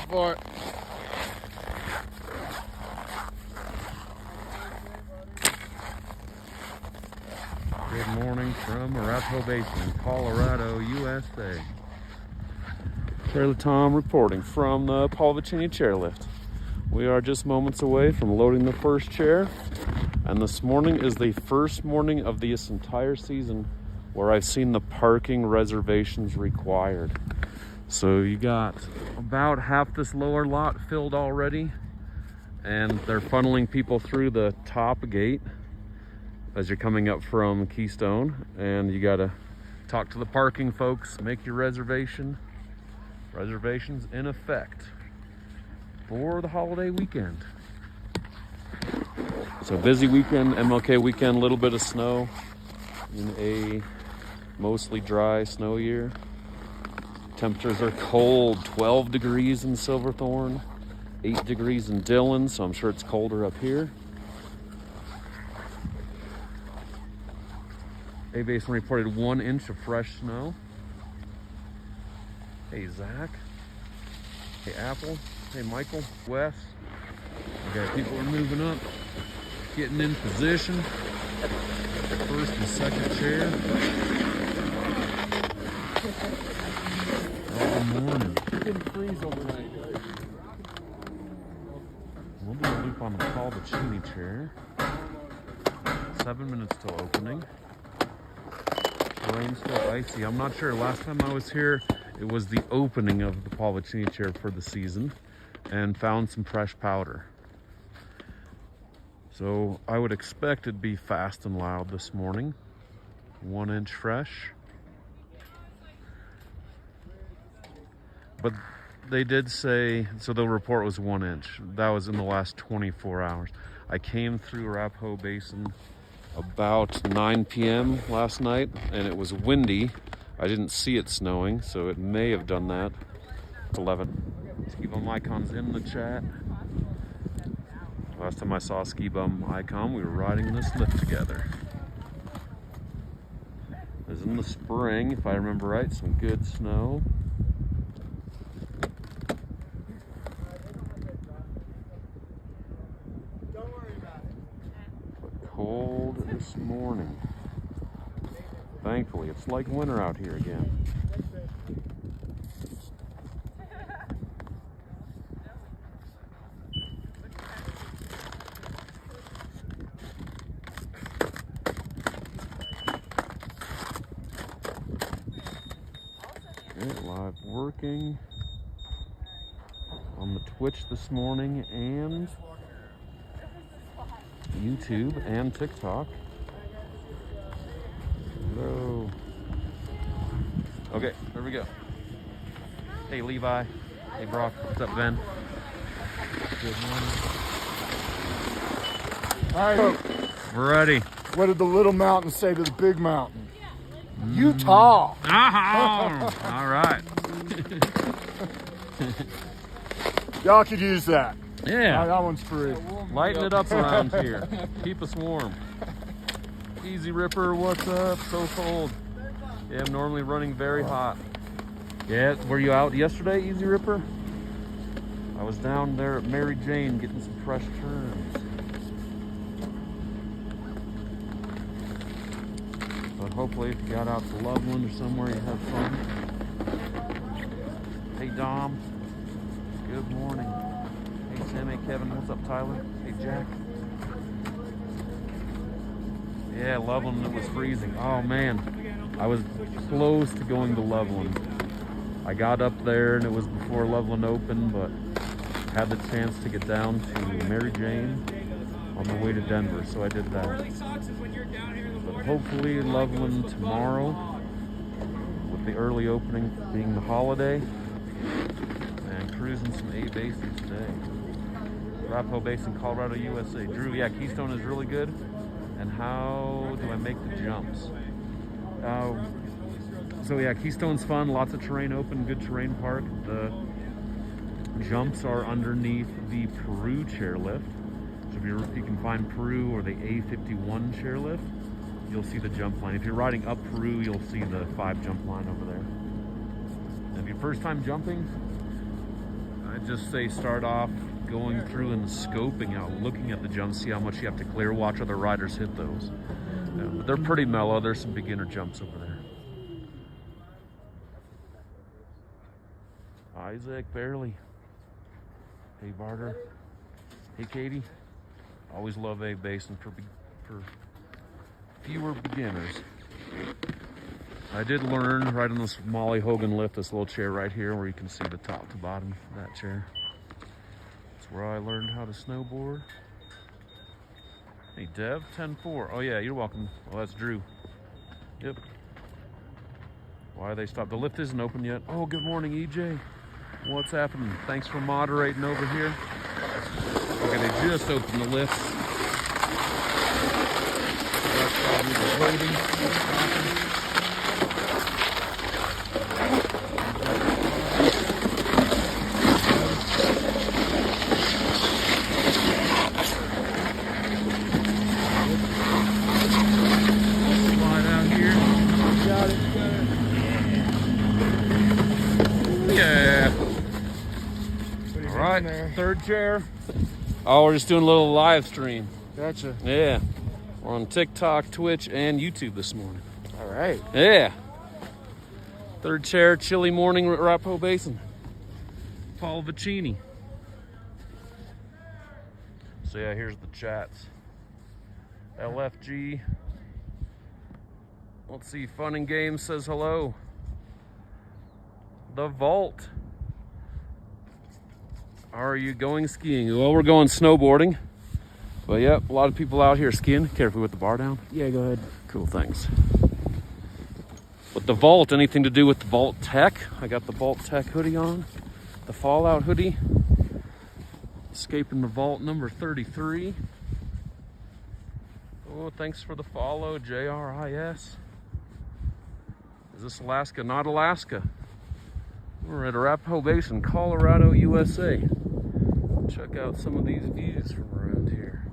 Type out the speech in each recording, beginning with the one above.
for it. Good morning from Arapahoe Basin, Colorado, USA. Trailer Tom reporting from the Paul Vicini chairlift. We are just moments away from loading the first chair, and this morning is the first morning of this entire season where I've seen the parking reservations required. So you got about half this lower lot filled already, and they're funneling people through the top gate as you're coming up from Keystone, and you gotta talk to the parking folks, make your reservation. Reservations in effect for the holiday weekend. So busy weekend, MLK weekend, a little bit of snow in a mostly dry snow year. Temperatures are cold, 12 degrees in Silverthorne, 8 degrees in Dillon, so I'm sure it's colder up here. A-Basin reported 1 inch of fresh snow. Hey, Zach. Hey, Apple. Hey, Michael. Wes. We got people are moving up, getting in position. First and second chair. Good morning. It didn't freeze overnight. We'll do a loop on the Paul Vicini chair. 7 minutes till opening. Rain's still icy. I'm not sure. Last time I was here, it was the opening of the Paul Vicini chair for the season, and found some fresh powder. So I would expect it'd be fast and loud this morning. 1 inch fresh. But they did say, so the report was 1 inch. That was in the last 24 hours. I came through Arapahoe Basin about 9 p.m. last night, and it was windy. I didn't see it snowing, so it may have done that. It's 11. Ski Bum Icon's in the chat. Last time I saw Ski Bum Icon, we were riding this lift together. It was in the spring, if I remember right, some good snow. Cold this morning. Thankfully, it's like winter out here again. Okay, live working on the Twitch this morning and YouTube and TikTok. Hello. Okay, there we go. Hey, Levi. Hey, Brock. What's up, Ben? Good morning. All right. We're ready. What did the little mountain say to the big mountain? Utah. Oh, all right. Y'all could use that. Yeah. That one's free. Lighten it up around here. Keep us warm. Easy Ripper, what's up? So cold. Yeah, I'm normally running very hot. Yeah, were you out yesterday, Easy Ripper? I was down there at Mary Jane getting some fresh turns. But hopefully if you got out to Loveland or somewhere, you have fun. Hey, Dom. Good morning. Hey, Sam. Hey, Kevin. What's up, Tyler? Hey, Jack. Yeah, Loveland, it was freezing. Oh, man. I was close to going to Loveland. I got up there, and it was before Loveland opened, but had the chance to get down to Mary Jane on the way to Denver, so I did that. But hopefully Loveland tomorrow, with the early opening being the holiday, and cruising some A-Basin today. Arapahoe Basin, Colorado, USA. Drew, yeah, Keystone is really good. And how do I make the jumps? So yeah, Keystone's fun, lots of terrain open, good terrain park. The jumps are underneath the Peru chairlift. So if you can find Peru or the A51 chairlift, you'll see the jump line. If you're riding up Peru, you'll see the 5 jump line over there. And if you're first time jumping, I'd just say start off going through and scoping out, looking at the jumps, see how much you have to clear, watch other riders hit those. But they're pretty mellow. There's some beginner jumps over there. Isaac, barely. Hey, Barter. Hey, Katie. Always love A-Basin for fewer beginners. I did learn right on this Molly Hogan lift, this little chair right here where you can see the top to bottom of that chair. That's where I learned how to snowboard. Hey, Dev, 10-4. Oh, yeah, you're welcome. Well, that's Drew. Yep. Why they stopped? The lift isn't open yet. Oh, good morning, EJ. What's happening? Thanks for moderating over here. Okay, they just opened the lift. That's probably the loading. Slide out here. Got it. Yeah. All right, third chair. Oh, we're just doing a little live stream. Gotcha. Yeah. We're on TikTok, Twitch, and YouTube this morning. All right. Yeah. Third chair, chilly morning at Arapahoe Basin. Paul Vicini. So yeah, here's the chats. LFG. Let's see, Fun and Games says hello. The Vault. Are you going skiing? Well, we're going snowboarding. But yep, a lot of people out here skiing. Careful with the bar down. Yeah, go ahead. Cool, thanks. With the Vault, anything to do with the Valut-Tec? I got the Valut-Tec hoodie on. The Fallout hoodie. Escaping the Vault number 33. Oh, thanks for the follow, JRIS. Is this Alaska? Not Alaska. We're at Arapahoe Basin, Colorado, USA. Check out some of these views from around here.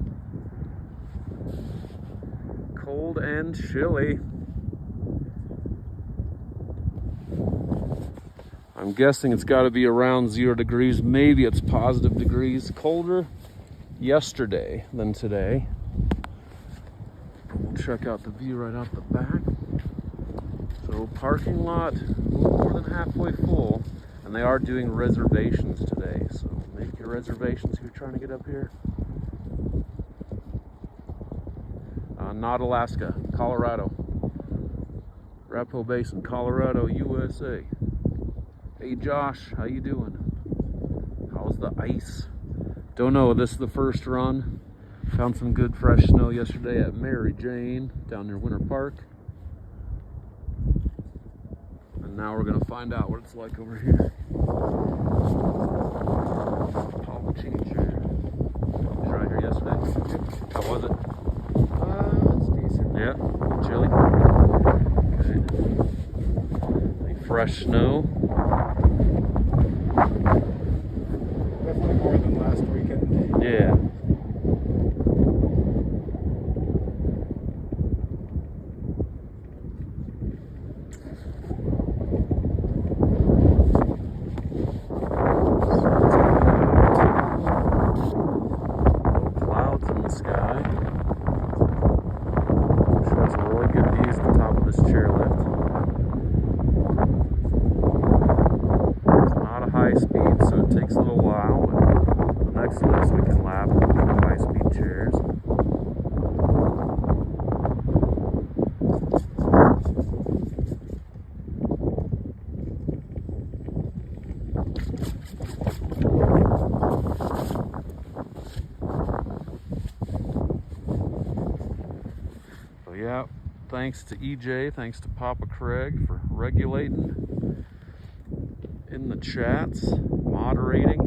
Cold and chilly. I'm guessing it's got to be around 0 degrees. Maybe it's positive degrees. Colder yesterday than today. We'll check out the view right out the back. So parking lot, a little more than halfway full. And they are doing reservations today. So make your reservations if you're trying to get up here. Not Alaska, Colorado. Arapahoe Basin, Colorado, USA. Hey Josh, how you doing? How's the ice? Don't know, this is the first run. Found some good fresh snow yesterday at Mary Jane down near Winter Park. And now we're gonna find out what it's like over here. Paul Vicini chair. Was you right here yesterday? How was it? It's decent. Yeah, chilly. Okay. Any fresh snow. Definitely more than last weekend. Yeah. Clouds in the sky. Shows some really good views at the top of this chairlift. It's not a high speed, so it takes a little while, but the next to this we can lap with the high speed chairs. So yeah, thanks to EJ, thanks to Papa Craig for regulating in the chats, moderating.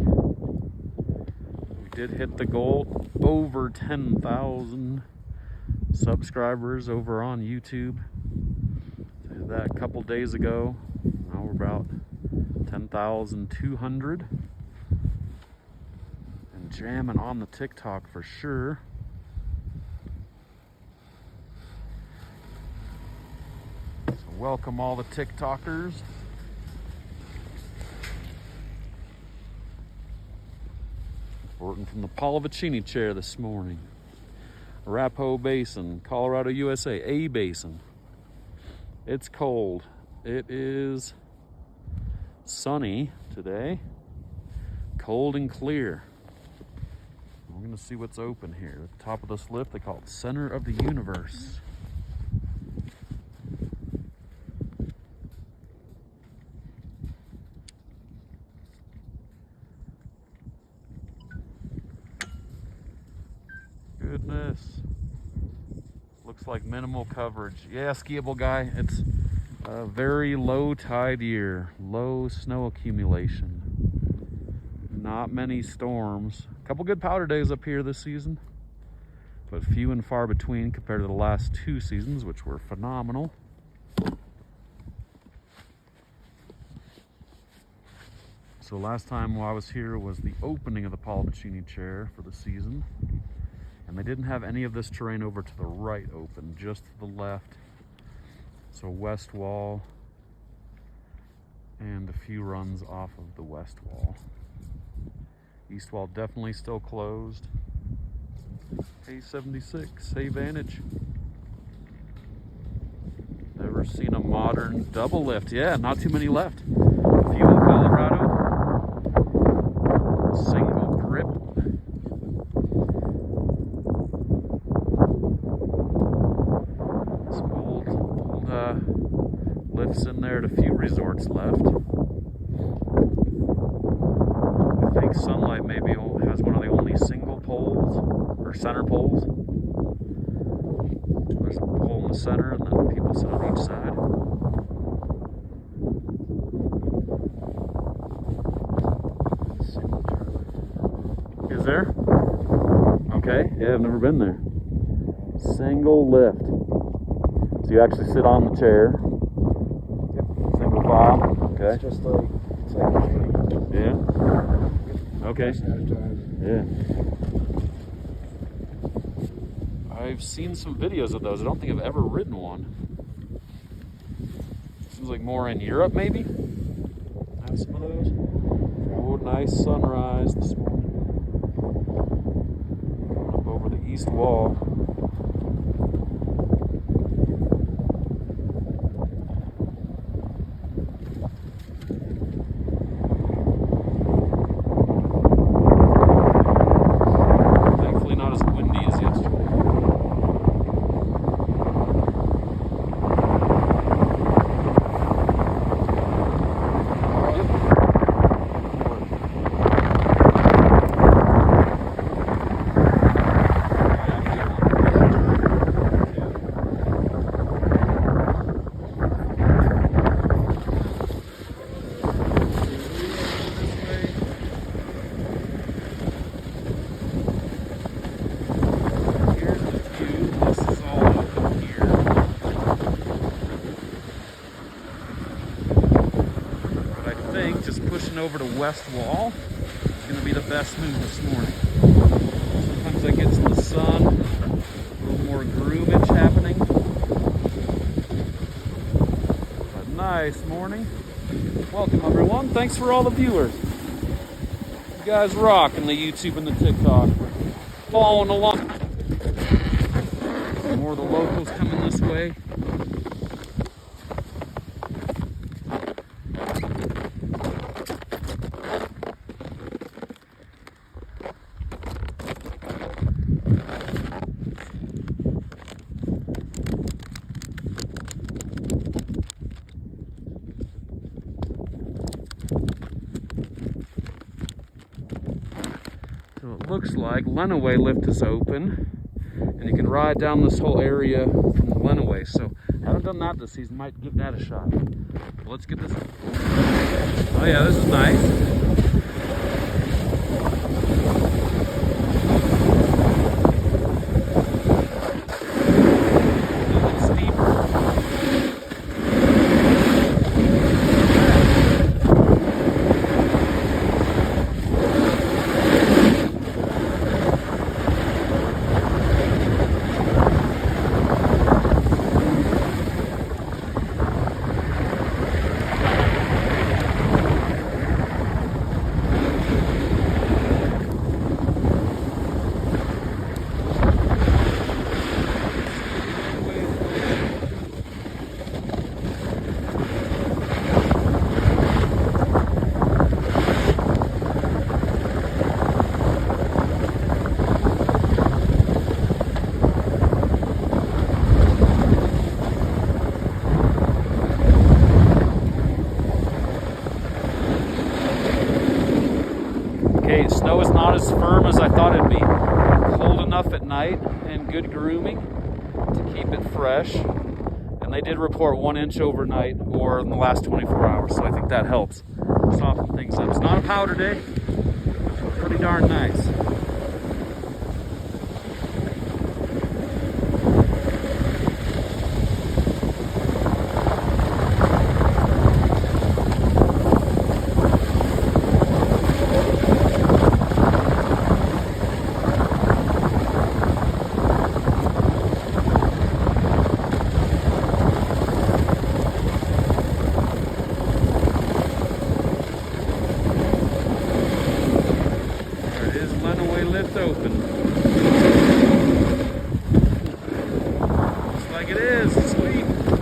We did hit the goal, over 10,000 subscribers over on YouTube. Did that a couple days ago. Now we're about 10,200. And jamming on the TikTok for sure. So welcome all the TikTokers. Reporting from the Palavicini chair this morning. Arapahoe Basin, Colorado, USA, A-Basin. It's cold. It is sunny today. Cold and clear. We're gonna see what's open here. At the top of this lift, they call it Center of the Universe. Goodness. Looks like minimal coverage. Yeah, skiable guy. It's a very low tide year. Low snow accumulation. Not many storms. A couple good powder days up here this season, but few and far between compared to the last 2 seasons, which were phenomenal. So last time while I was here was the opening of the Palavicini chair for the season. And they didn't have any of this terrain over to the right open, just to the left. So west wall and a few runs off of the west wall. East wall definitely still closed. A76, hey Vantage. Never seen a modern double lift. Yeah, not too many left. A few in Colorado. Single grip. Some old lifts in there at a few resorts left. I think Sunlight maybe has one of the only single poles, or center poles. There's a pole in the center and then people sit on each side. Is there? Okay, yeah, I've never been there. Single lift. So you actually sit on the chair. Yep. Single file. Okay. It's just like, it's like a game. Yeah. Okay. Yeah. I've seen some videos of those. I don't think I've ever ridden one. Seems like more in Europe, maybe. Have some of those. Oh, nice sunrise this morning. Going up over the east wall. Over to west wall is going to be the best move this morning. Sometimes I get some sun, a little more groovage happening. But nice morning. Welcome everyone. Thanks for all the viewers. You guys rock in the YouTube and the TikTok. Following along. More of the locals coming this way. Looks like Lenawee lift is open and you can ride down this whole area from the Lenawee. So I haven't done that this season, might give that a shot. But let's get this. Oh yeah, this is nice. great. Snow is not as firm as I thought it'd be. Cold enough at night and good grooming to keep it fresh. And they did report 1 inch overnight or in the last 24 hours, so I think that helps soften things up. It's not a powder day, but pretty darn nice. Lift open. Looks like it is. Sweet. Go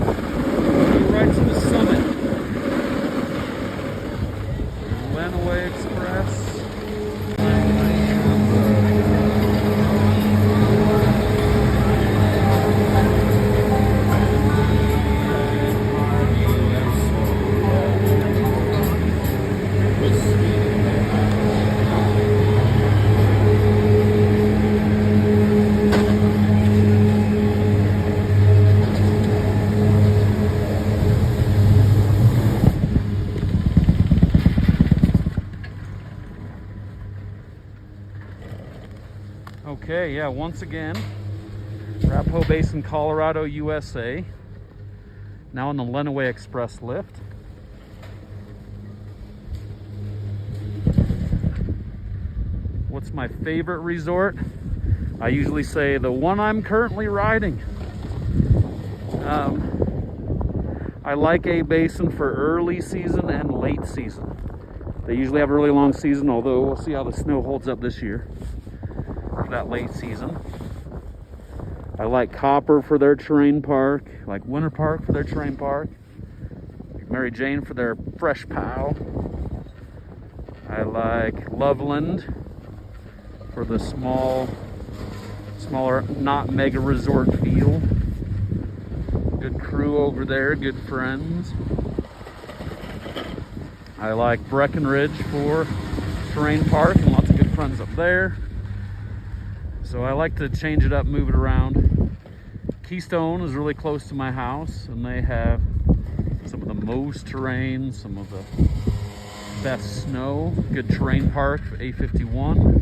right to the summit. Lenawee Express. Okay, yeah, once again, Arapahoe Basin, Colorado, USA. Now on the Lenawee Express lift. What's my favorite resort? I usually say the one I'm currently riding. I like A-Basin for early season and late season. They usually have a really long season, although we'll see how the snow holds up this year. That late season. I like Copper for their terrain park, I like Winter Park for their terrain park, Mary Jane for their fresh pow. I like Loveland for the smaller, not mega resort feel. Good crew over there, good friends. I like Breckenridge for terrain park and lots of good friends up there. So I like to change it up, move it around. Keystone is really close to my house, and they have some of the most terrain, some of the best snow. Good terrain park for A51.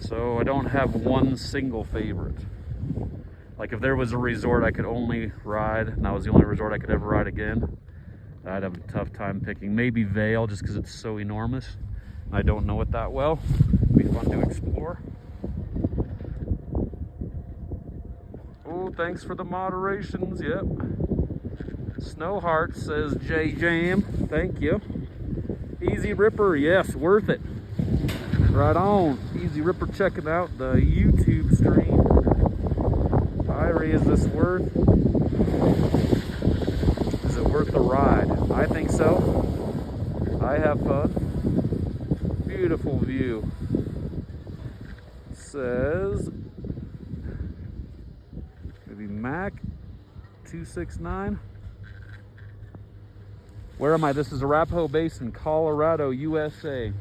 So I don't have one single favorite. Like if there was a resort I could only ride, and that was the only resort I could ever ride again, I'd have a tough time picking. Maybe Vail, just because it's so enormous. I don't know it that well. It'd be fun to explore. Oh, thanks for the moderations. Yep. Snow Heart says J Jam. Thank you. Easy Ripper. Yes, worth it. Right on. Easy Ripper checking out the YouTube stream. Irie, is this worth? Is it worth the ride? I think so. I have fun. Beautiful view. Says maybe Mac 269. Where am I? This is Arapahoe Basin, Colorado, USA.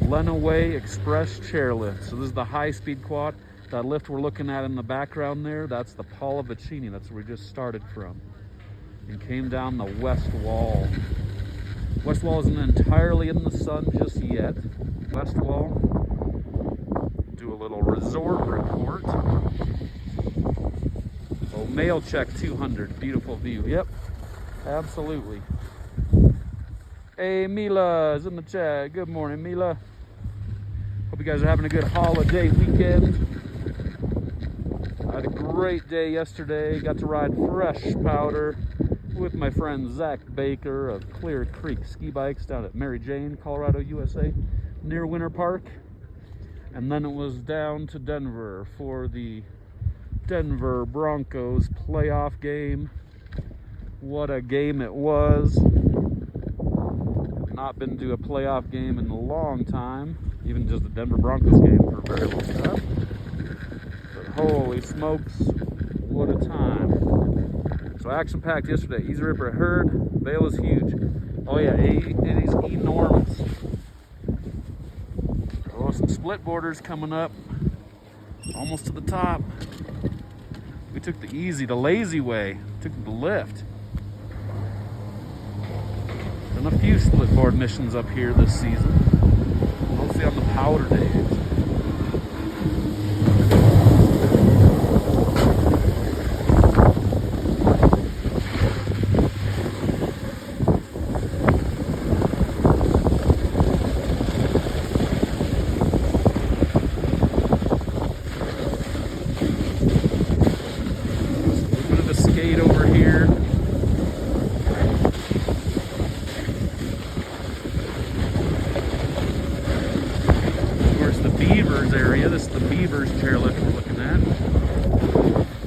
Lenawee Express chairlift. So this is the high-speed quad. That lift we're looking at in the background there, that's the Pallavicini. That's where we just started from. And came down the west wall. West wall isn't entirely in the sun just yet. West wall. Do a little resort report. Oh, mail check 200. Beautiful view. Yep, absolutely. Hey, Mila is in the chat. Good morning, Mila. Hope you guys are having a good holiday weekend. I had a great day yesterday. Got to ride fresh powder with my friend Zach Baker of Clear Creek Ski Bikes down at Mary Jane, Colorado, USA, near Winter Park. And then it was down to Denver for the Denver Broncos playoff game. What a game it was. Not been to a playoff game in a long time, even just the Denver Broncos game for a very long time. But holy smokes, what a time. So action-packed yesterday. Easy Ripper heard. Vail is huge. Oh yeah, it is enormous. some split borders coming up, almost to the top. We took the lazy way, took the lift. Done a few split board missions up here this season, mostly on the powder days. Over here. Of course, the Beavers area. This is the Beavers chairlift we're looking at.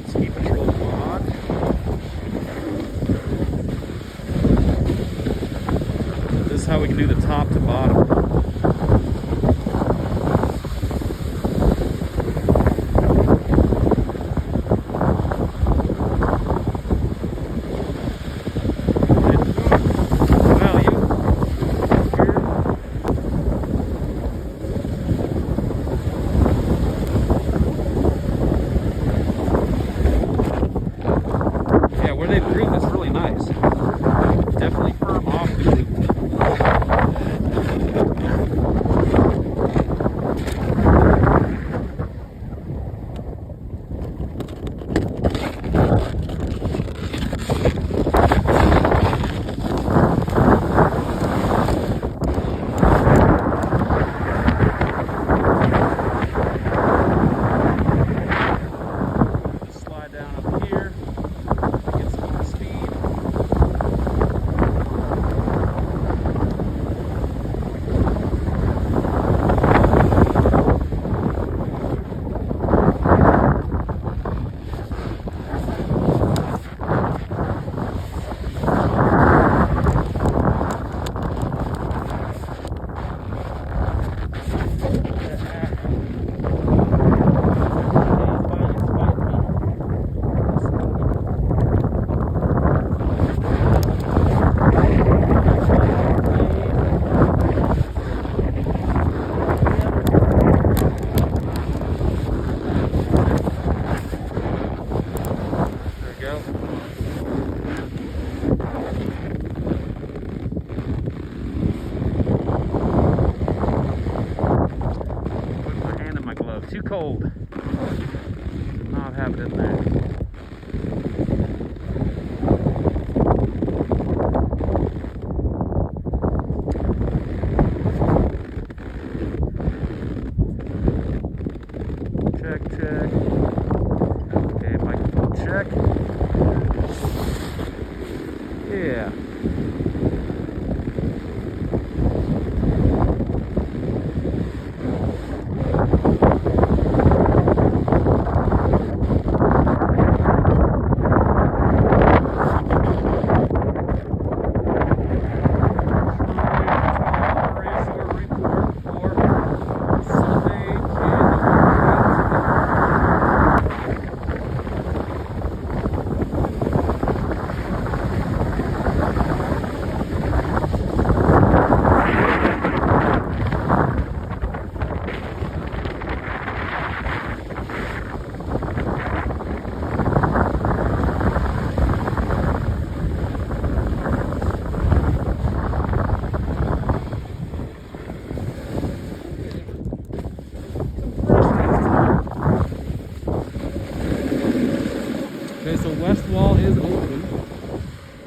Ski Patrol quad. This is how we can do the top to bottom. Too cold. Not have it in there. Check, check. Okay, microphone check. Yeah.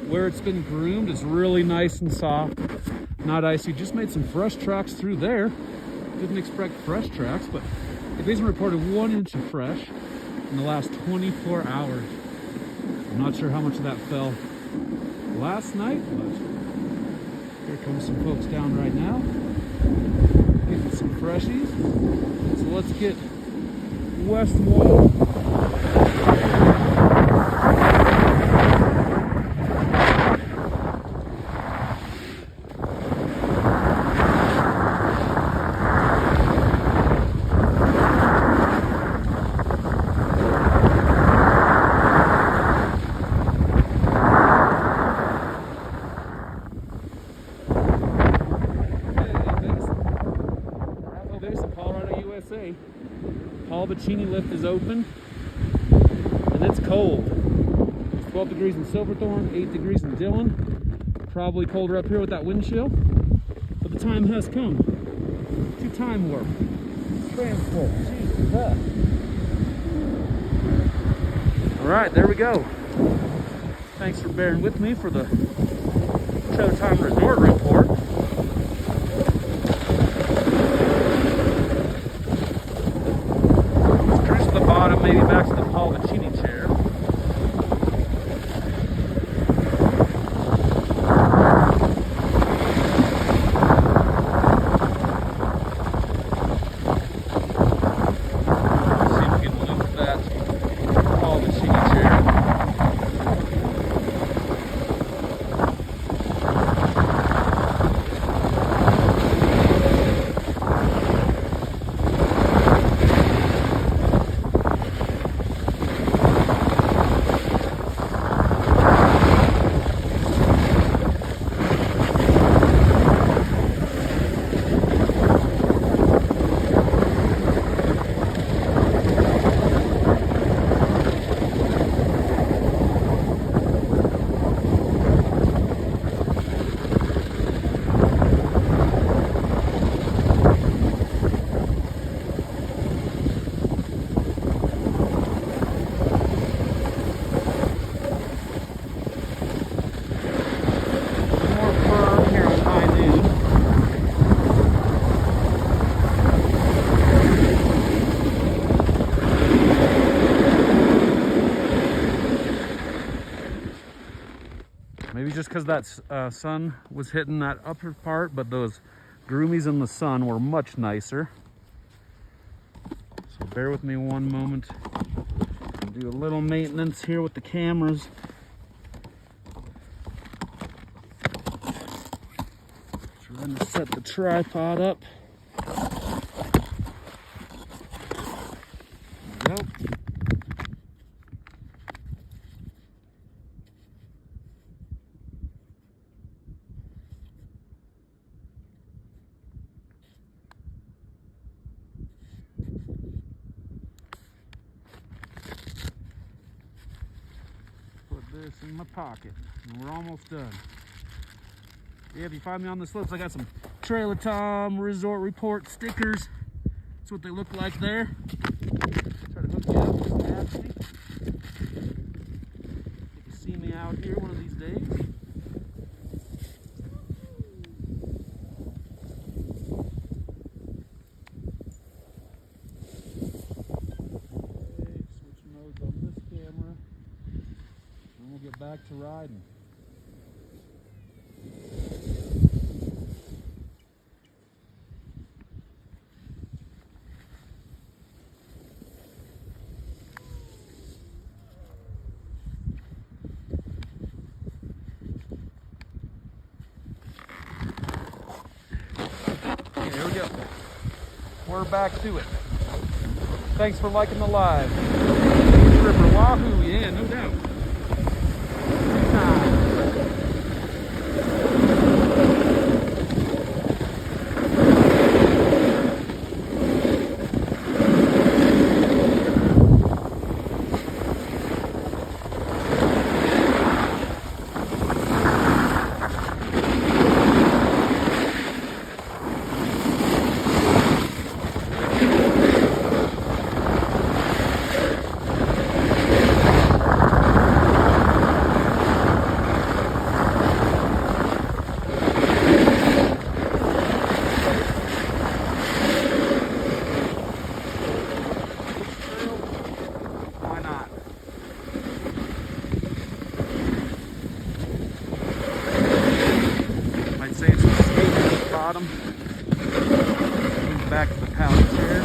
Where it's been groomed, it's really nice and soft, not icy. Just made some fresh tracks through there. Didn't expect fresh tracks, but A-Basin reported 1 inch of fresh in the last 24 hours. I'm not sure how much of that fell last night, but here comes some folks down right now, getting some freshies. So let's get west wall. Colorado, say, Paul-Vicini lift is open, and it's cold. It's 12 degrees in Silverthorne, 8 degrees in Dillon. Probably colder up here with that wind chill, but the time has come to time warp. Transport. Jesus. All right, there we go. Thanks for bearing with me for the Trailer Time Resort report. Let's cruise to the bottom, maybe back to the Paul-Vicini chair. See if we can loop that Paul-Vicini chair. Maybe just because that sun was hitting that upper part, but those groomies in the sun were much nicer. So bear with me one moment. I'll do a little maintenance here with the cameras. Trying to set the tripod up. There we go. This in my pocket, and we're almost done. Yeah, if you find me on the slopes, I got some Trailer Tom Resort Report stickers. That's what they look like there. Try to hook you up, just ask me. You can see me out here one of these days. Okay, switch modes on this camera. And we'll get back to riding. Okay, here we go. We're back to it. Thanks for liking the live. Ripper Wahoo, yeah, no doubt. Move back to the pallet chair.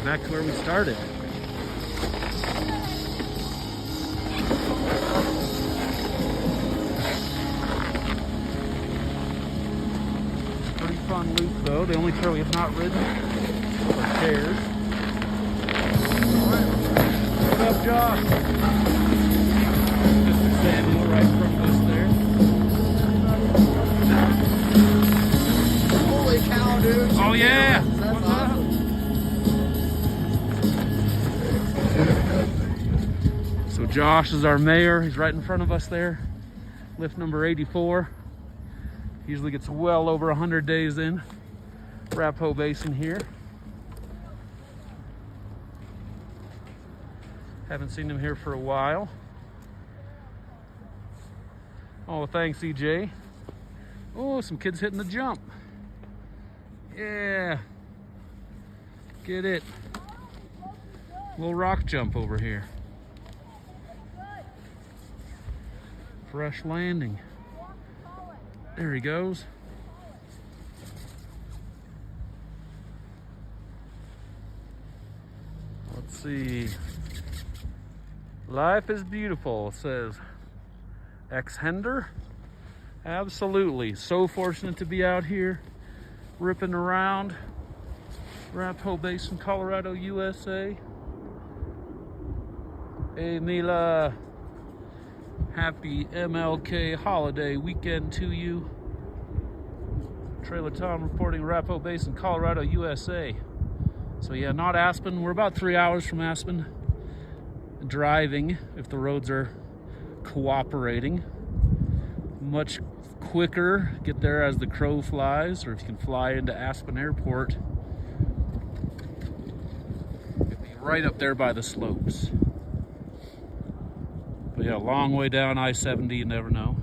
back to where we started. Pretty fun loop though. The only chair we have not ridden are chairs. What up, Josh? Mr. Samuel right from us there. Holy cow, dude. Oh yeah! That's awesome. So Josh is our mayor. He's right in front of us there. Lift number 84. Usually gets well over 100 days in. Arapahoe Basin here. Haven't seen him here for a while. Oh, thanks, EJ. Oh, some kids hitting the jump. Yeah. Get it. Little rock jump over here. Fresh landing. There he goes. Let's see. Life is beautiful, says X-Hender. Absolutely. So fortunate to be out here ripping around Arapahoe Basin, Colorado, USA. Hey Mila, happy MLK holiday weekend to you. Trailer Tom reporting Arapahoe Basin, Colorado, USA. So yeah, not Aspen. We're about 3 hours from Aspen. Driving, if the roads are cooperating. Much quicker, get there as the crow flies, or if you can fly into Aspen Airport, you'll be right up there by the slopes. But yeah, long way down I-70, you never know.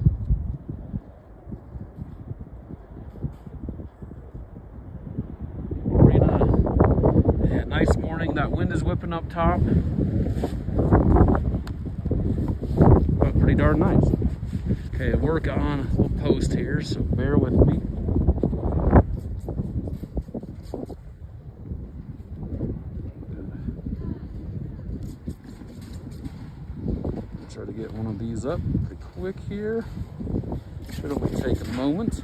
Marina, yeah, nice morning. That wind is whipping up top. But pretty darn nice. Okay, work on a little post here, so bear with me. Try to get one of these up pretty quick here. Should only take a moment.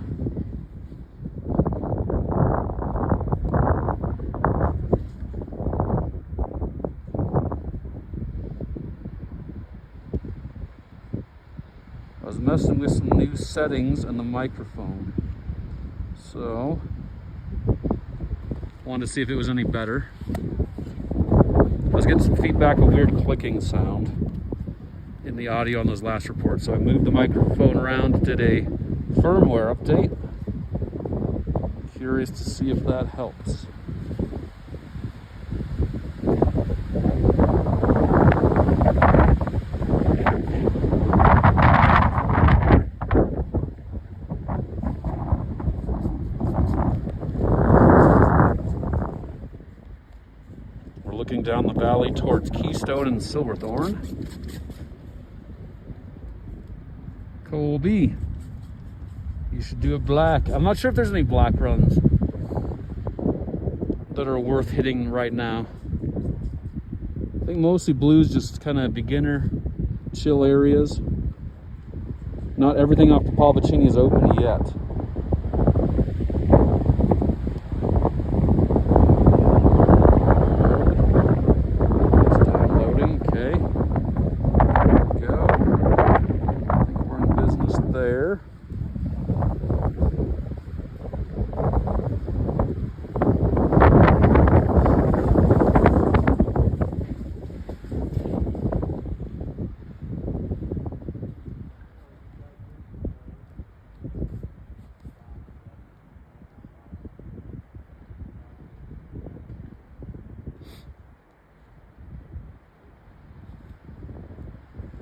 I was messing with some new settings on the microphone, so wanted to see if it was any better. I was getting some feedback, a weird clicking sound in the audio on those last reports, so I moved the microphone around, did a firmware update. Curious to see if that helps. Looking down the valley towards Keystone and Silverthorne. Colby, you should do a black. I'm not sure if there's any black runs that are worth hitting right now. I think mostly blues, just kind of beginner chill areas. Not everything off the Palvicini is open yet.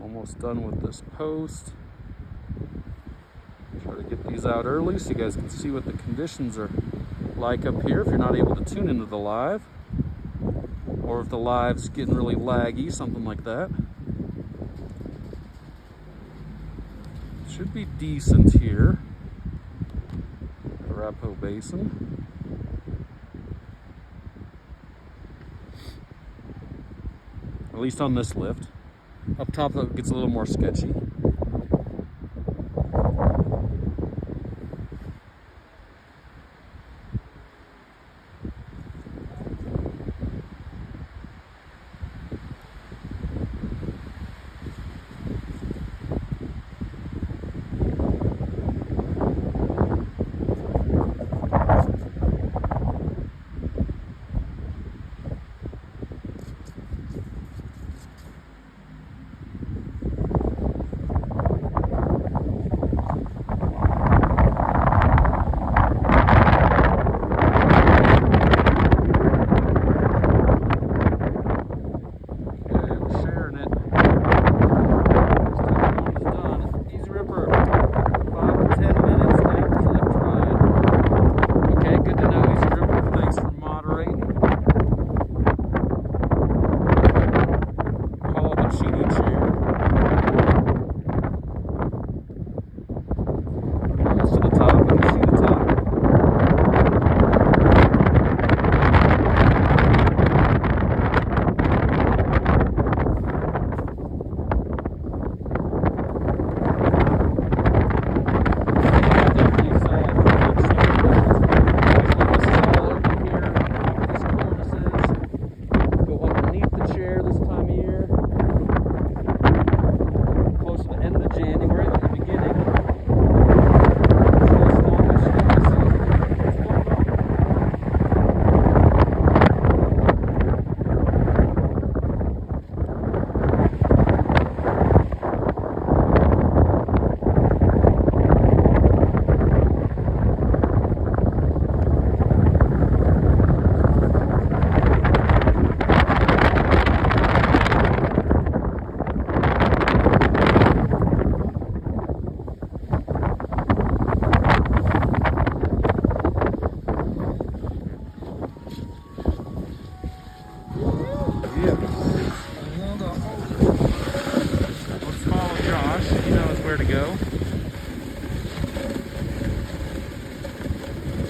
Almost done with this post. Try to get these out early so you guys can see what the conditions are like up here if you're not able to tune into the live, or if the live's getting really laggy, something like that. Should be decent here at Arapahoe Basin. at least on this lift. Up top, it gets a little more sketchy.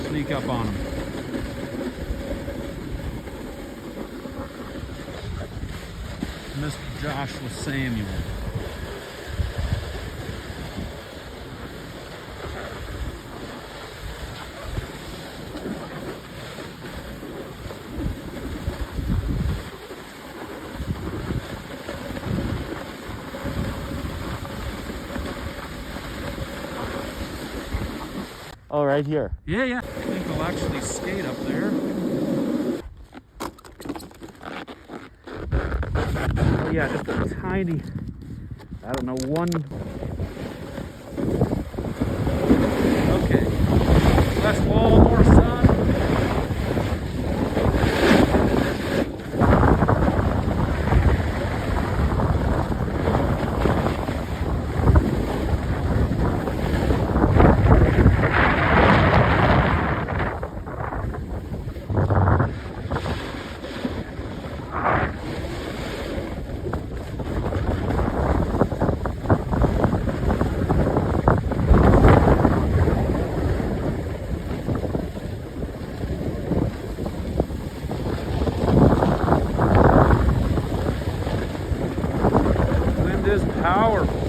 Sneak up on him. Mr. Joshua Samuel. Oh, right here. Yeah. I think we'll actually skate up there. Oh yeah, just a tiny, I don't know, one. Okay. Less wall, more sun. Is powerful.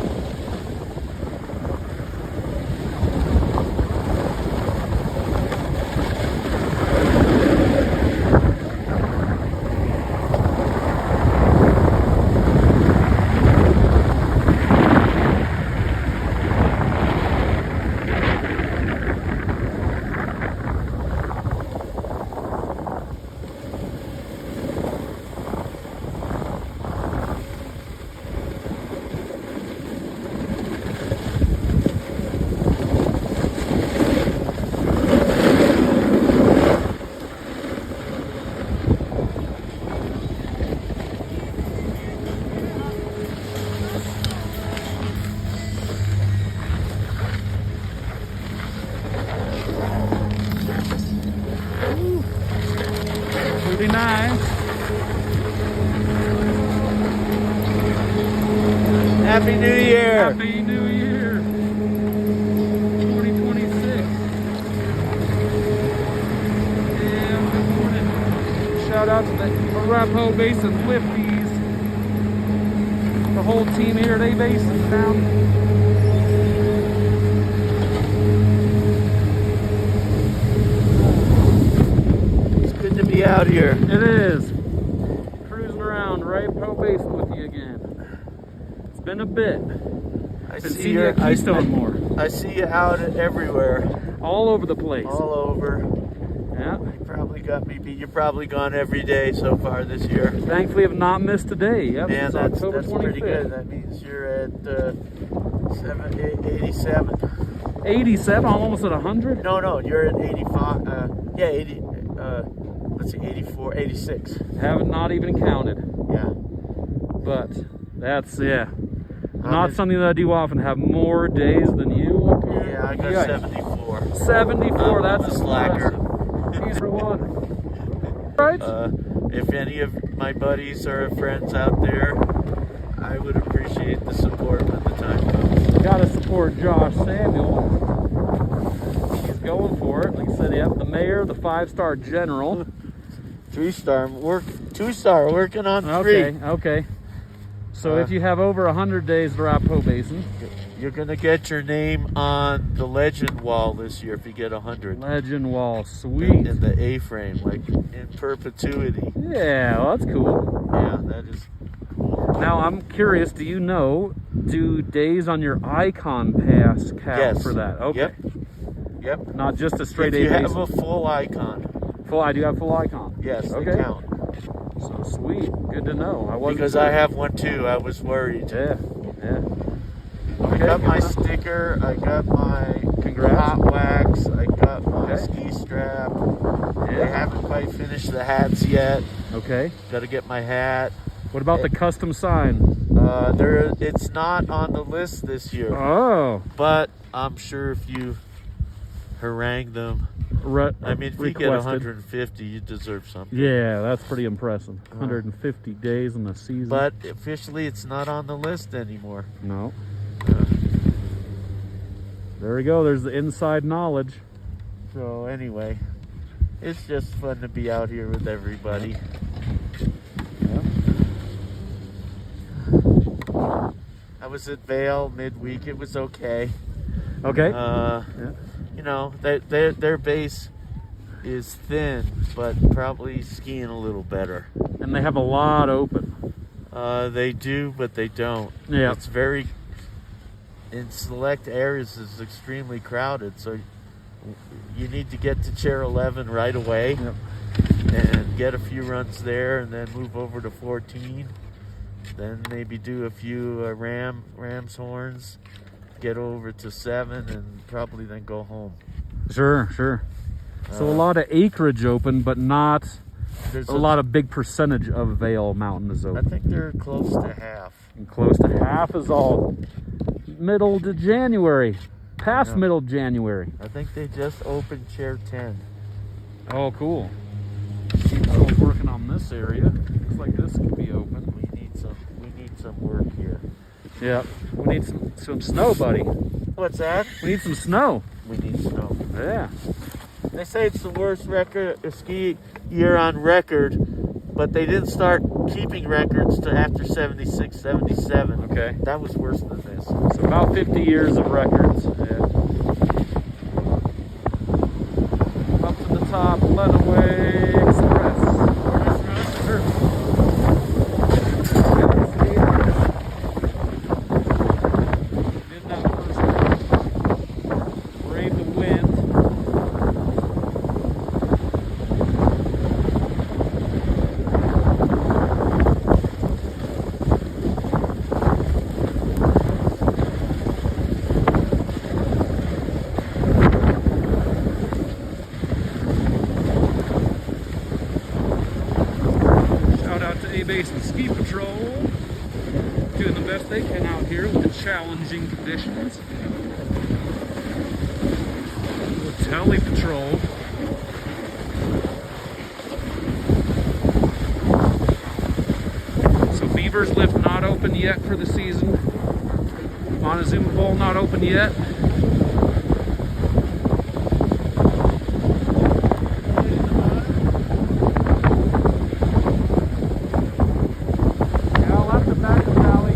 Pretty nice. Happy New Year! Happy New Year 2026. Yeah, good morning. Shout out to the Arapahoe Basin lifties. whole team here at A-Basin down. It's good to be out here. It is. Cruising around Arapahoe Basin with you again. It's been a bit. I Been see seeing you at Keystone more. I see you out everywhere. All over the place. All over. Yeah. You probably got me beat. You're probably gone every day so far this year. Thankfully, have not missed a day. Yep, Man, it's that's October 25th. pretty good. That means you're at 87. 87, almost at 100. No, you're at 85. Yeah, 80. Let's see, 84, 86. Haven't not even counted. Yeah. But that's not something that I do often. Have more days than you. Yeah, I got Yeah. 74. 74. That's a slacker. He's for one. Right. If any of my buddies or friends out there, I would appreciate the support when the time comes. Gotta support Josh Samuel. He's going for it. Like I said, yep, the mayor, the 5-star general. 3-star work, 2-star working on 3. Okay. So if you have over 100 days at Arapahoe Basin, you're gonna get your name on the legend wall this year if you get 100. legend wall, sweet. In the A-frame, like in perpetuity. Yeah, well, that's cool. Yeah, that is cool. Now I'm curious. Do you know? Do days on your icon pass count for that? Okay. Yep. Not just a straight if you A-Basin. have a full icon. I do have full icon. Yes, Okay. they count. So sweet. Good to know. I wasn't Because sure. I have one too. I was worried. Yeah. I got my sticker. I got my Congrats. hot wax. I got my Okay. ski strap. They Yeah. haven't quite finished the hats yet. Okay. Got to get my hat. What about the custom sign? It's not on the list this year. Oh. But I'm sure if you harangue them, I mean, if you get 150, you deserve something. Yeah, that's pretty impressive. 150 days in the season. But officially, it's not on the list anymore. No. There we go. There's the inside knowledge. So anyway, it's just fun to be out here with everybody. Yeah. I was at Vail midweek. It was okay. Okay. You know, their base is thin, but probably skiing a little better. And they have a lot open. They do, but they don't. Yeah. It's very, in select areas, it's extremely crowded. So you need to get to chair 11 right away. Yep. And get a few runs there, and then move over to 14. Then maybe do a few ram's horns. Get over to 7, and probably then go home. Sure. So a lot of acreage open, but not There's a lot of big percentage of Vail Mountain is I open. think they're close to half. And close to half is all middle to January. Past middle January. I think they just opened chair 10. Oh, cool. So working on this area. Looks like this could be open. We need some work here. Yeah. We need some snow, buddy. What's that? We need some snow. We need snow. Yeah. They say it's the worst ski year on record, but they didn't start keeping records till after 76, 77. Okay. That was worse than this. So about 50 years of records. Yeah. Up to the top, Lenaway Express. Sure. Did that first one. Brave the wind. Shout out to A-Basin Ski Patrol, doing the best they can out here with the challenging conditions. The Tele Patrol. So Beaver's Lift not open yet for the season. Montezuma Bowl not open yet. Yeah, left the back of the valley.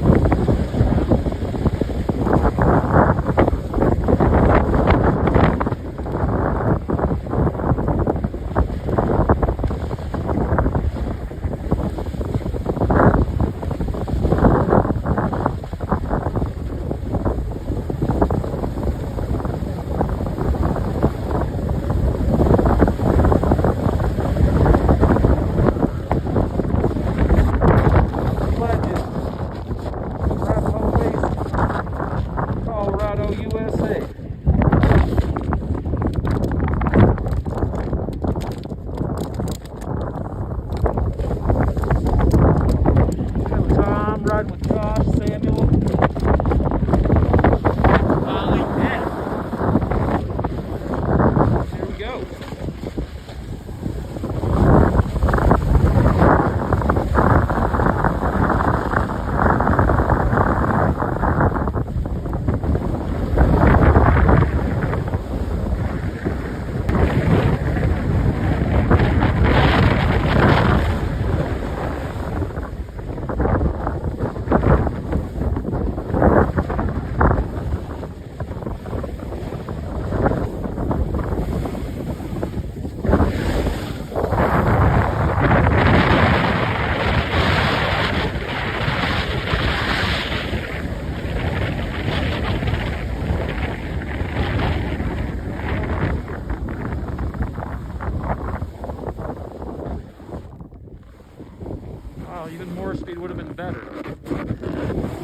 better.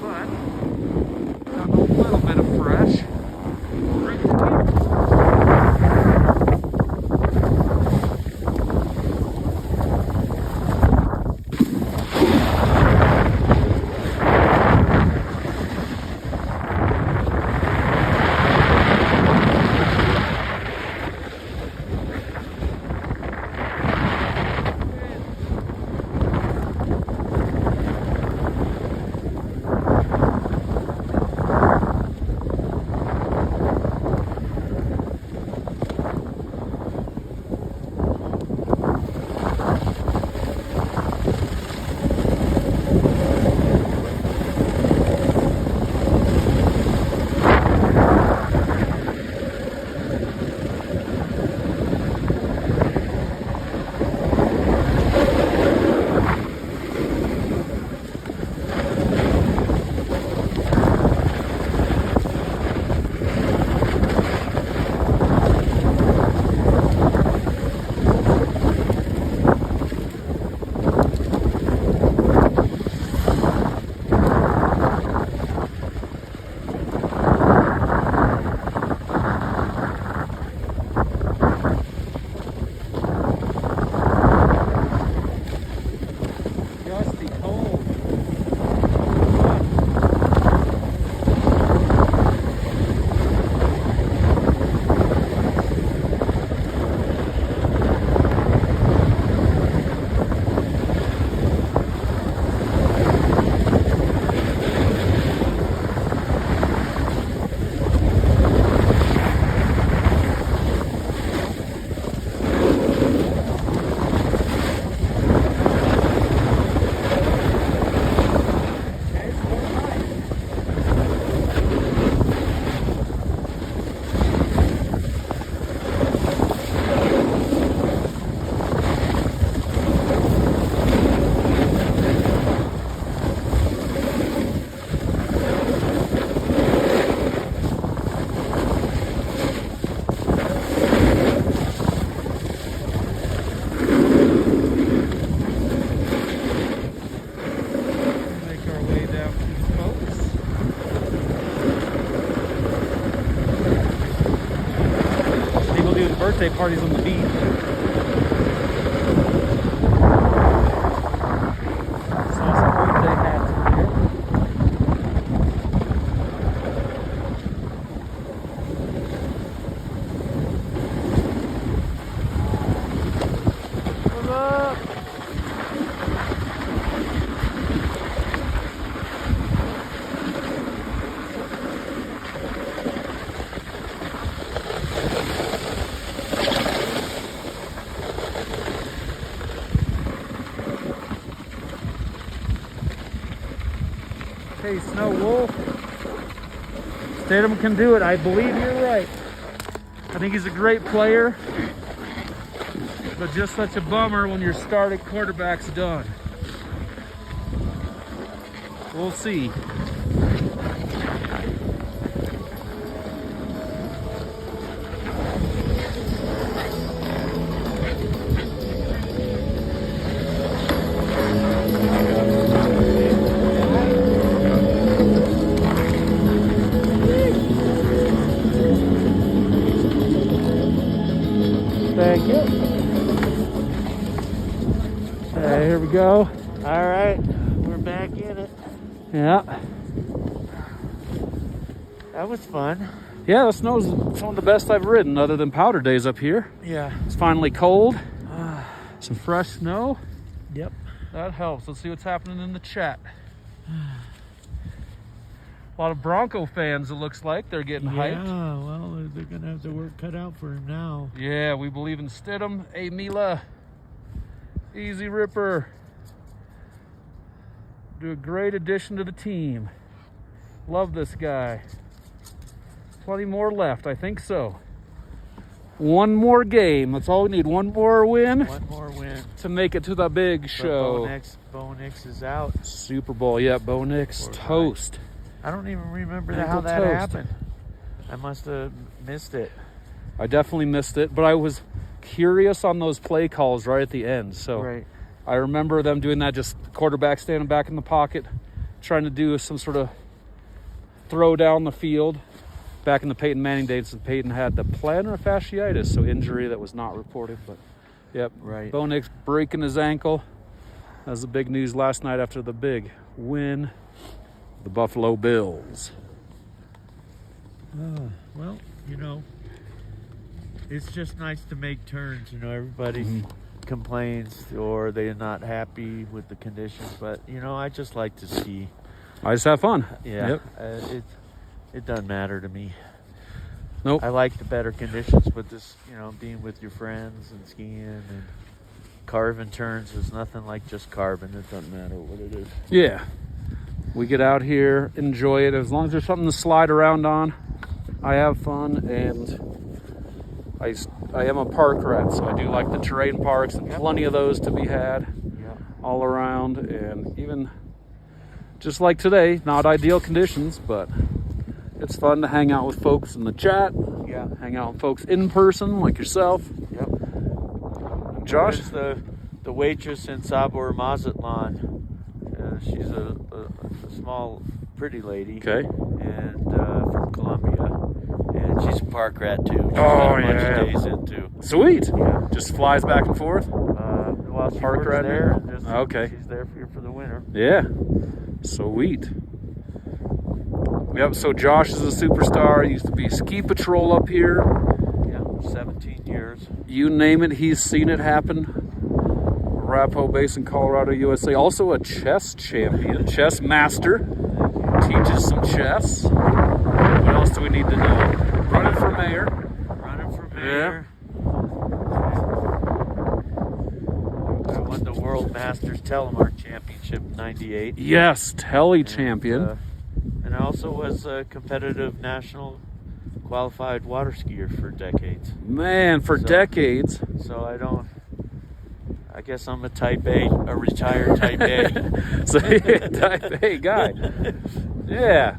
But got a little bit of fresh. Right here. Birthday parties on the beach. Saw some birthday hats in here. What's up? Hey, Snow Wolf. Statham can do it. I believe you're right. I think he's a great player, but just such a bummer when your starting quarterback's done. We'll see. Thank you. Here we go. All right, we're back in it. Yeah. That was fun. Yeah, the snow's some of the best I've ridden other than powder days up here. Yeah. It's finally cold. Some fresh snow. Yep. That helps. Let's see what's happening in the chat. A lot of Bronco fans, it looks like. They're getting hyped. Yeah, well, they're going to have their work cut out for him now. Yeah, we believe in Stidham. Hey, Mila. Easy Ripper. Do a great addition to the team. Love this guy. Plenty more left, I think so. One more game. That's all we need. One more win. One more win. To make it to the big show. Bo Nix is out. Super Bowl. Yeah, Bo Nix. Toast. I don't even remember Ankle how that toast. happened. I must have missed it. I definitely missed it, but I was curious on those play calls right at the end. So Right. I remember them doing that, just quarterback standing back in the pocket, trying to do some sort of throw down the field. Back in the Peyton Manning days, Peyton had the plantar fasciitis, so injury that was not reported. But, yep, Right. Bo Nix breaking his ankle. That was the big news last night after the big win. The Buffalo Bills. Well, you know, it's just nice to make turns. You know, everybody complains or they're not happy with the conditions, but you know, I just like to ski. I just have fun. Yeah, Yep. it doesn't matter to me. Nope. I like the better conditions, but this, you know, being with your friends and skiing and carving turns is nothing like just carving. It doesn't matter what it is. Yeah. We get out here, enjoy it. As long as there's something to slide around on, I have fun. And I am a park rat, so I do like the terrain parks, and plenty of those to be had all around. And even just like today, not ideal conditions, but it's fun to hang out with folks in the chat. Yeah. Hang out with folks in person like yourself. Yep. Josh? There's the waitress in Sabor Mazatlan. She's a small, pretty lady. Okay. And from Colombia. And she's a park rat too. She's Oh, got a bunch yeah. of days in too. Sweet. Yeah. Just flies back and forth. While she Park works rat there, and just, Okay. she's there for the winter. Yeah. Sweet. Yep, so Josh is a superstar. He used to be ski patrol up here. Yeah, 17 years. You name it, he's seen it happen. Arapahoe Basin, Colorado, USA. Also a chess champion, chess master. Teaches some chess. What else do we need to know? Running for mayor. Running for mayor. I won the World Masters Telemark Championship in '98. Yes, Telly champion. And I also was a competitive national qualified water skier for decades. Man, for decades. So I guess I'm a type A, a retired type A. So type A guy. Yeah.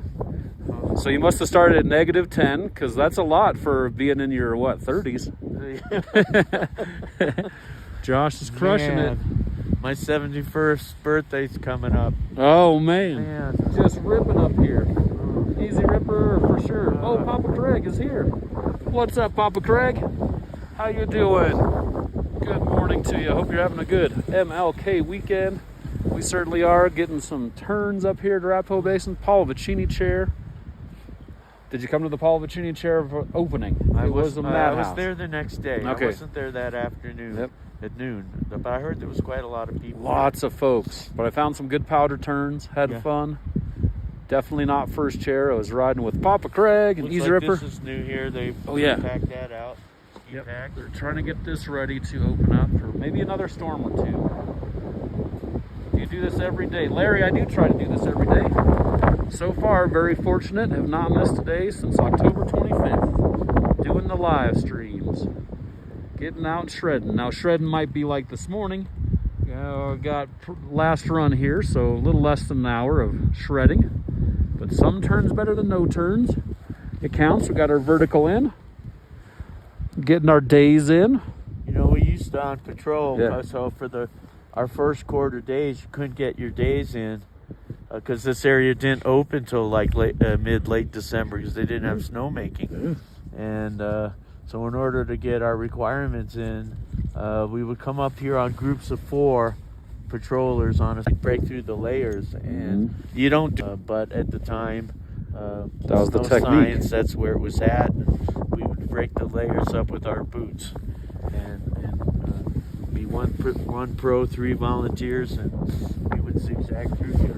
So you must have started at -10, because that's a lot for being in your, 30s. Josh is crushing it. My 71st birthday's coming up. Oh, man. Man. Just ripping up here. Easy ripper for sure. Oh, Papa Craig is here. What's up, Papa Craig? How you doing? Good morning to you. Hope you're having a good MLK weekend. We certainly are getting some turns up here at Arapahoe Basin. Paul Vicini chair. Did you come to the Paul Vicini chair opening? I It was a I madhouse. was there the next day. Okay. I wasn't there that afternoon at noon. But I heard there was quite a lot of people. Lots of folks. But I found some good powder turns. Had fun. Definitely not first chair. I was riding with Papa Craig and Looks Easy like Ripper. This is new here. They packed that out. Yep. They're trying to get this ready to open up for maybe another storm or two. Do you do this every day? Larry, I do try to do this every day. So far, very fortunate. Have not missed a day since October 25th. Doing the live streams. Getting out and shredding. Now, shredding might be like this morning. Got last run here, so a little less than an hour of shredding. But some turns better than no turns. It counts. We got our vertical in. Getting our days in. You know, we used to on patrol, so for our first quarter days, you couldn't get your days in because this area didn't open till like late December because they didn't have snowmaking. And so in order to get our requirements in, we would come up here on groups of 4 patrollers on us, break through the layers, and you don't. But at the time, that was the technique. Science, that's where it was at. We would break the layers up with our boots, and be one pro, 3 volunteers, and we would zigzag through here.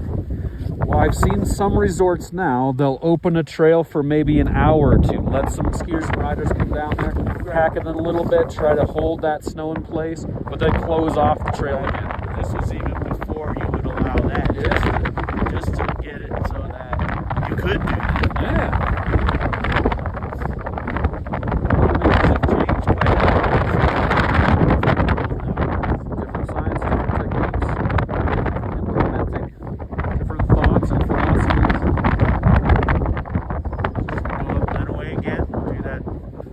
Well, I've seen some resorts now, they'll open a trail for maybe an hour or two, let some skiers and riders come down there, pack it in a little bit, try to hold that snow in place, but then close off the trail again. This was even before you would allow that, just to get it so that you could do that. Yeah. Different science, different techniques, implementing different thoughts and philosophies. Go up and away again, do that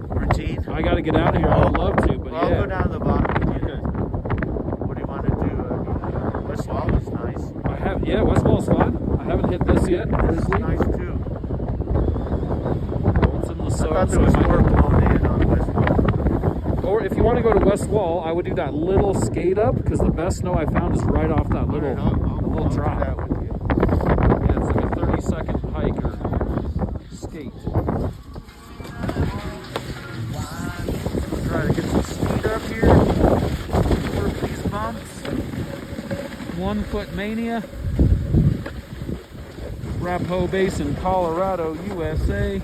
routine. I got to get out of here. I would love to, but I'll go down the bottom with you. What do you want to do? West Wall is nice. I have, yeah, West Wall's fun. I haven't hit this yet. This is nice too. It's in the I sun, thought so there was it might- more blown in on West Wall. Or if you want to go to West Wall, I would do that little skate up because the best snow I found is right off that little, All right, I'll do drop. that with you. Yeah, it's like a 30-second hike or skate. Try to get some speed up here. Work these bumps. 1 Foot Mania. Arapahoe Basin, Colorado, USA.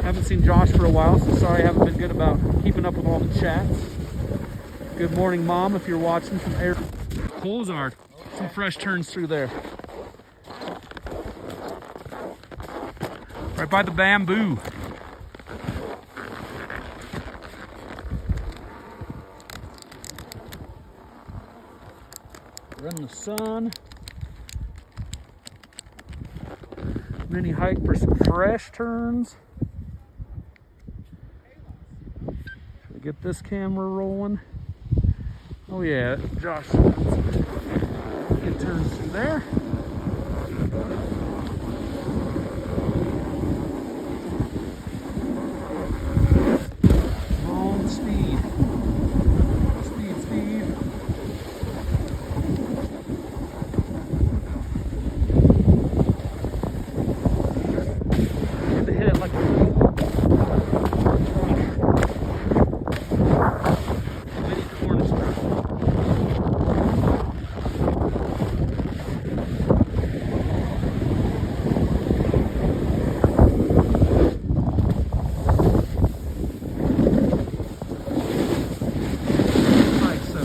Haven't seen Josh for a while, so sorry I haven't been good about keeping up with all the chats. Good morning, Mom, if you're watching from Air Ozark. Some fresh turns through there. Right by the bamboo. We're in the sun. Mini hike for some fresh turns. Should we get this camera rolling? Oh yeah, Josh. Good turns through there. On speed. Speed, speed. Had to hit it like a mini cornice truck. Nice, so.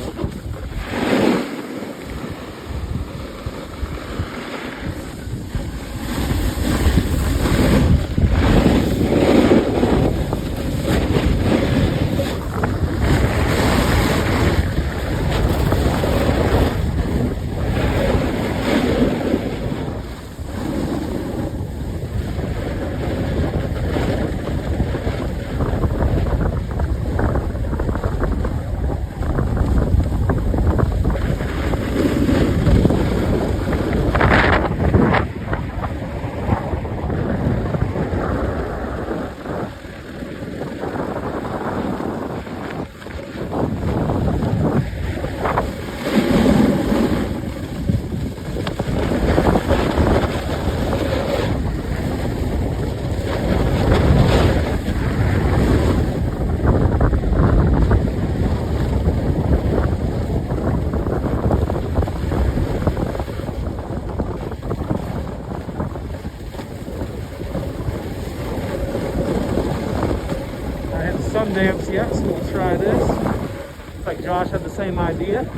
I haven't Sundance yet, so we'll try this. Looks like Josh had the same idea.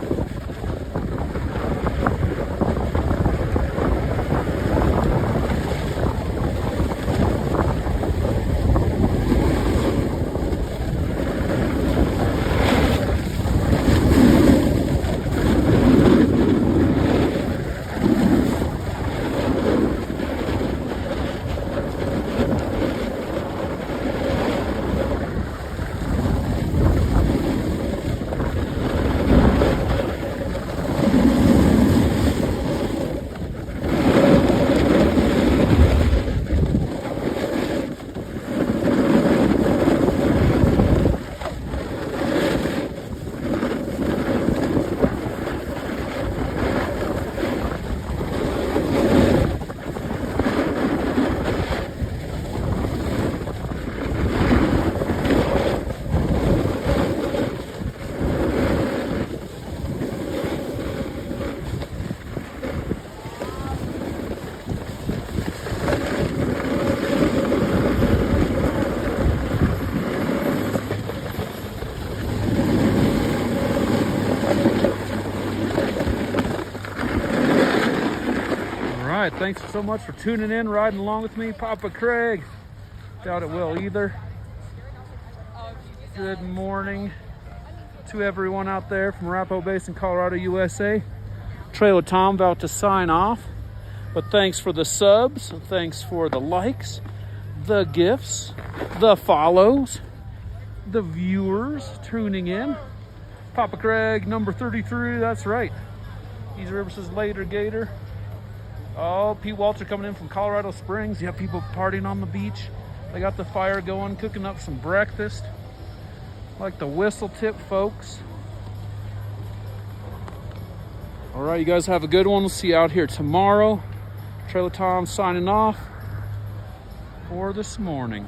All right, thanks so much for tuning in, riding along with me, Papa Craig. Doubt it will either. Good morning to everyone out there from Arapahoe Basin, Colorado, USA. Trailer Tom about to sign off, but thanks for the subs, thanks for the likes, the gifts, the follows, the viewers tuning in. Papa Craig, number 33, that's right. Easy River says later, Gator. Oh, Pete Walter coming in from Colorado Springs. You have people partying on the beach. They got the fire going, cooking up some breakfast. Like the whistle tip, folks. All right, you guys have a good one. We'll see you out here tomorrow. Trailer Tom signing off for this morning.